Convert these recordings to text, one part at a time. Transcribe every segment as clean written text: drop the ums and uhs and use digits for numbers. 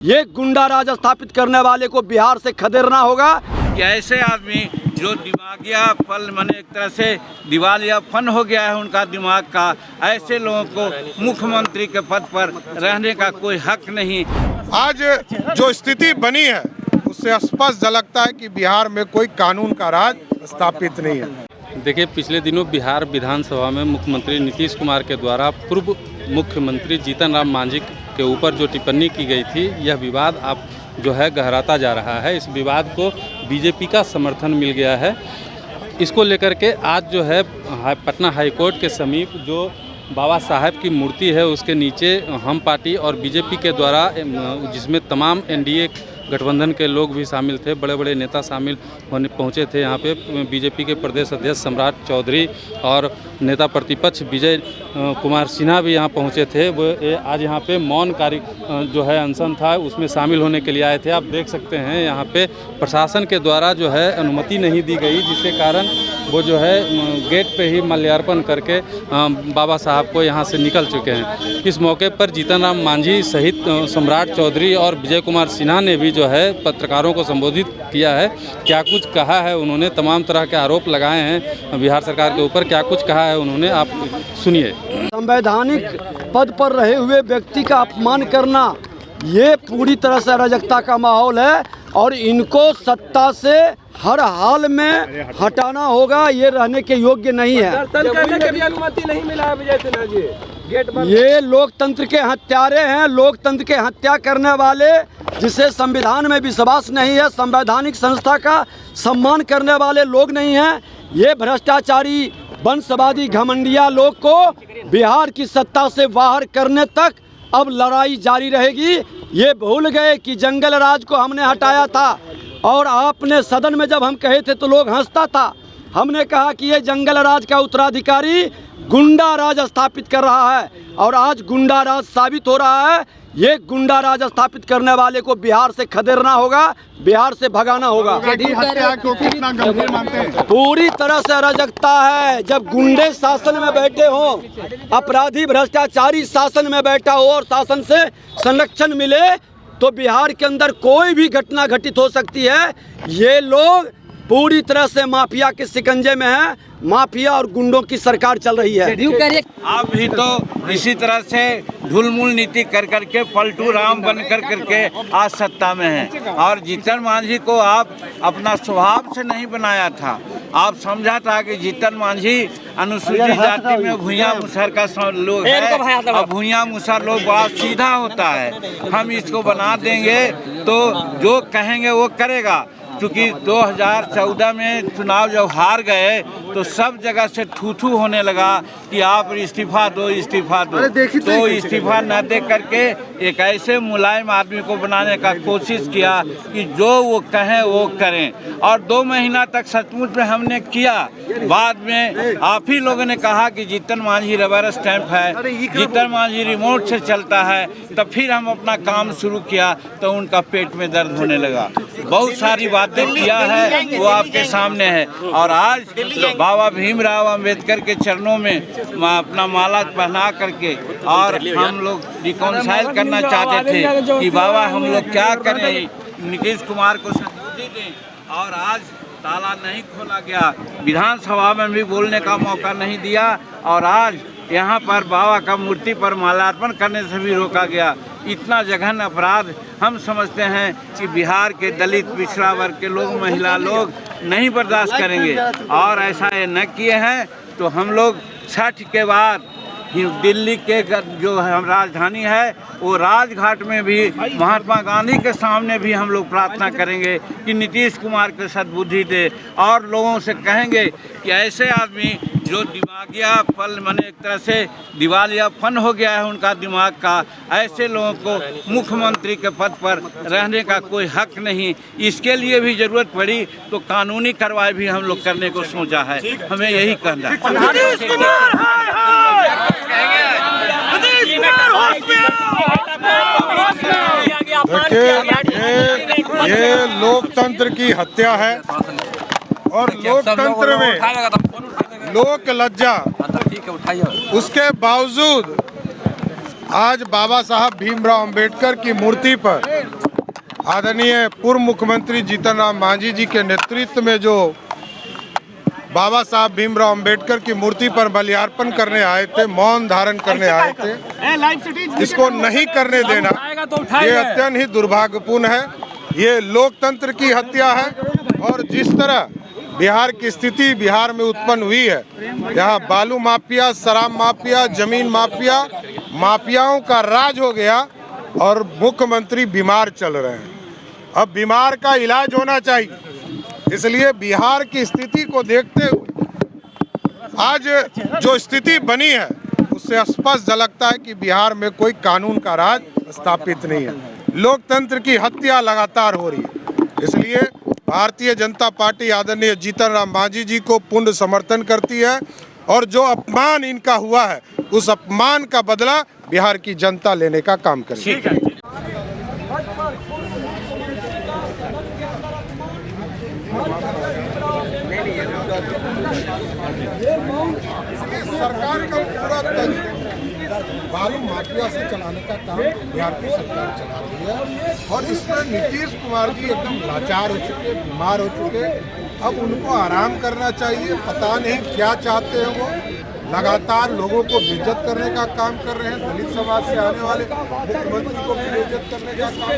ये गुंडा राज स्थापित करने वाले को बिहार से खदेड़ना होगा। कि ऐसे आदमी जो दिमागिया फल माने एक तरह से दिवालिया फन हो गया है उनका दिमाग का, ऐसे लोगों को मुख्यमंत्री के पद पर रहने का कोई हक नहीं। आज जो स्थिति बनी है उससे स्पष्ट झलकता है कि बिहार में कोई कानून का राज स्थापित नहीं है। देखिए, पिछले दिनों बिहार विधानसभा में मुख्यमंत्री नीतीश कुमार के द्वारा पूर्व मुख्यमंत्री जीतन राम मांझी के ऊपर जो टिप्पणी की गई थी, यह विवाद अब जो है गहराता जा रहा है। इस विवाद को बीजेपी का समर्थन मिल गया है। इसको लेकर के आज जो है पटना हाईकोर्ट के समीप जो बाबा साहब की मूर्ति है उसके नीचे हम पार्टी और बीजेपी के द्वारा, जिसमें तमाम एनडीए गठबंधन के लोग भी शामिल थे, बड़े बड़े नेता शामिल होने पहुंचे थे। यहाँ पे बीजेपी के प्रदेश अध्यक्ष सम्राट चौधरी और नेता प्रतिपक्ष विजय कुमार सिन्हा भी यहाँ पहुंचे थे। वो आज यहाँ पे मौन कार्य जो है अनशन था, उसमें शामिल होने के लिए आए थे। आप देख सकते हैं यहाँ पे प्रशासन के द्वारा जो है अनुमति नहीं दी गई, जिसके कारण वो जो है गेट पे ही माल्यार्पण करके बाबा साहब को यहाँ से निकल चुके हैं। इस मौके पर जीतन राम मांझी सहित सम्राट चौधरी और विजय कुमार सिन्हा ने भी जो है पत्रकारों को संबोधित किया है। क्या कुछ कहा है उन्होंने, तमाम तरह के आरोप लगाए हैं बिहार सरकार के ऊपर। क्या कुछ कहा है उन्होंने, आप सुनिए। संवैधानिक पद पर रहे हुए व्यक्ति का अपमान करना, ये पूरी तरह से अराजकता का माहौल है और इनको सत्ता से हर हाल में हटाना होगा। ये रहने के योग्य नहीं है। करने के भी अनुमति नहीं मिला है विजय सिन्हा जी। गेट बंद। ये लोकतंत्र के हत्यारे हैं, लोकतंत्र के हत्या करने वाले, जिसे संविधान में विश्वास नहीं है, संवैधानिक संस्था का सम्मान करने वाले लोग नहीं हैं। ये भ्रष्टाचारी वंशवादी घमंडिया लोग को बिहार की सत्ता से बाहर करने तक अब लड़ाई जारी रहेगी। ये भूल गए कि जंगल राज को हमने हटाया था और आपने सदन में जब हम कहे थे तो लोग हंसता था। हमने कहा कि ये जंगल राज का उत्तराधिकारी गुंडा राज स्थापित कर रहा है और आज गुंडा राज साबित हो रहा है। ये गुंडा राज स्थापित करने वाले को बिहार से खदेड़ना होगा, बिहार से भगाना होगा। पूरी तरह से अराजकता है। जब गुंडे शासन में बैठे हों, अपराधी भ्रष्टाचारी शासन में बैठा हो और शासन से संरक्षण मिले, तो बिहार के अंदर कोई भी घटना घटित हो सकती है। ये लोग पूरी तरह से माफिया के शिकंजे में है। माफिया और गुंडों की सरकार चल रही है। आप भी तो इसी तरह से ढुलमुल नीति कर करके पलटू राम बन कर करके आज सत्ता में हैं। और जीतन मांझी को आप अपना स्वभाव से नहीं बनाया था। आप समझा था कि जीतन मांझी अनुसूचित जाति में भूया मुसहर का लोग है और भूया मुसहर लोग बड़ा सीधा होता है, हम इसको बना देंगे तो जो कहेंगे वो करेगा। क्योंकि 2014 में चुनाव जब हार गए तो सब जगह से थू होने लगा कि आप इस्तीफा दो, इस्तीफा दो। तो इस्तीफा न दे करके एक ऐसे मुलायम आदमी को बनाने का कोशिश किया कि जो वो कहें वो करें। और 2 महीना तक सचमुच में हमने किया। बाद में आप ही लोगों ने कहा कि जीतन मांझी रबर स्टैंप है, जीतन मांझी रिमोट से चलता है। तब फिर हम अपना काम शुरू किया तो उनका पेट में दर्द होने लगा। बहुत सारी बातें किया है, वो आपके सामने है। और आज बाबा भीमराव अंबेडकर के चरणों में अपना माला पहना करके और हम लोग रिकॉन्साइल करना चाहते थे कि बाबा हम लोग क्या करें, नीतीश कुमार को सद्बुद्धि दें। और आज ताला नहीं खोला गया, विधानसभा में भी बोलने का मौका नहीं दिया और आज यहाँ पर बाबा का मूर्ति पर माल्यार्पण करने से भी रोका गया। इतना जघन्य अपराध हम समझते हैं कि बिहार के दलित पिछड़ा वर्ग के लोग, महिला लोग नहीं बर्दाश्त करेंगे। और ऐसा ये न किए हैं तो हम लोग छठ के बाद दिल्ली के जो हम राजधानी है वो राजघाट में भी महात्मा गांधी के सामने भी हम लोग प्रार्थना करेंगे कि नीतीश कुमार को सद्बुद्धि दे। और लोगों से कहेंगे कि ऐसे आदमी जो दिमागिया फल माने एक तरह से दिवालिया फन हो गया है उनका दिमाग का, ऐसे लोगों को मुख्यमंत्री के पद पर रहने का कोई हक नहीं। इसके लिए भी जरूरत पड़ी तो कानूनी कार्रवाई भी हम लोग करने को सोचा है। हमें यही कहना देखिए, ये लोकतंत्र की हत्या है और लोकतंत्र में लोक लज्जा, उसके बावजूद आज बाबा साहब भीमराव अंबेडकर की मूर्ति पर आदरणीय पूर्व मुख्यमंत्री जीतन राम मांझी जी के नेतृत्व में जो बाबा साहब भीमराव अंबेडकर की मूर्ति पर बलियार्पण करने आए थे, मौन धारण करने आए थे, इसको नहीं करने देना ये अत्यंत ही दुर्भाग्यपूर्ण है। ये लोकतंत्र की हत्या है। और जिस तरह बिहार की स्थिति बिहार में उत्पन्न हुई है, यहाँ बालू माफिया, शराब माफिया, जमीन माफिया, माफियाओं का राज हो गया और मुख्यमंत्री बीमार चल रहे हैं। अब बीमार का इलाज होना चाहिए, इसलिए बिहार की स्थिति को देखते हुए आज जो स्थिति बनी है उससे स्पष्ट झलकता है कि बिहार में कोई कानून का राज स्थापित नहीं है। लोकतंत्र की हत्या लगातार हो रही है। इसलिए भारतीय जनता पार्टी आदरणीय जीतन राम मांझी जी को पूर्ण समर्थन करती है और जो अपमान इनका हुआ है उस अपमान का बदला बिहार की जनता लेने का काम करेगी। सरकार का पूरा तंत्र बालू माफिया से चलाने का काम बिहार की सरकार चला रही है और इसमें नीतीश कुमार जी एकदम लाचार हो चुके, बीमार हो चुके। अब उनको आराम करना चाहिए। पता नहीं क्या चाहते हैं वो। लगातार लोगों को बेइज्जत करने का काम कर रहे हैं। दलित समाज से आने वाले मुख्यमंत्री को बेइज्जत करने का काम।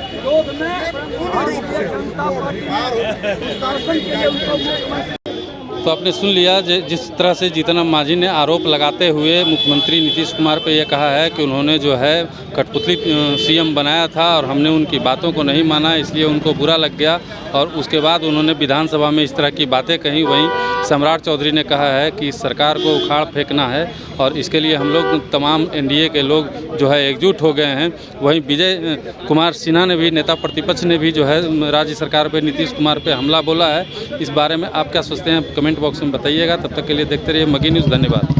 तो आपने सुन लिया जिस तरह से जीतन राम मांझी ने आरोप लगाते हुए मुख्यमंत्री नीतीश कुमार पे ये कहा है कि उन्होंने जो है कठपुतली सीएम बनाया था और हमने उनकी बातों को नहीं माना, इसलिए उनको बुरा लग गया और उसके बाद उन्होंने विधानसभा में इस तरह की बातें कही। वहीं सम्राट चौधरी ने कहा है कि सरकार को उखाड़ फेंकना है और इसके लिए हम लोग तमाम एनडीए के लोग जो है एकजुट हो गए हैं। वहीं विजय कुमार सिन्हा ने भी, नेता प्रतिपक्ष ने भी जो है राज्य सरकार पर नीतीश कुमार पर हमला बोला है। इस बारे में आप क्या सोचते हैं कमेंट बॉक्स में बताइएगा। तब तक के लिए देखते रहिए मगी न्यूज़। धन्यवाद।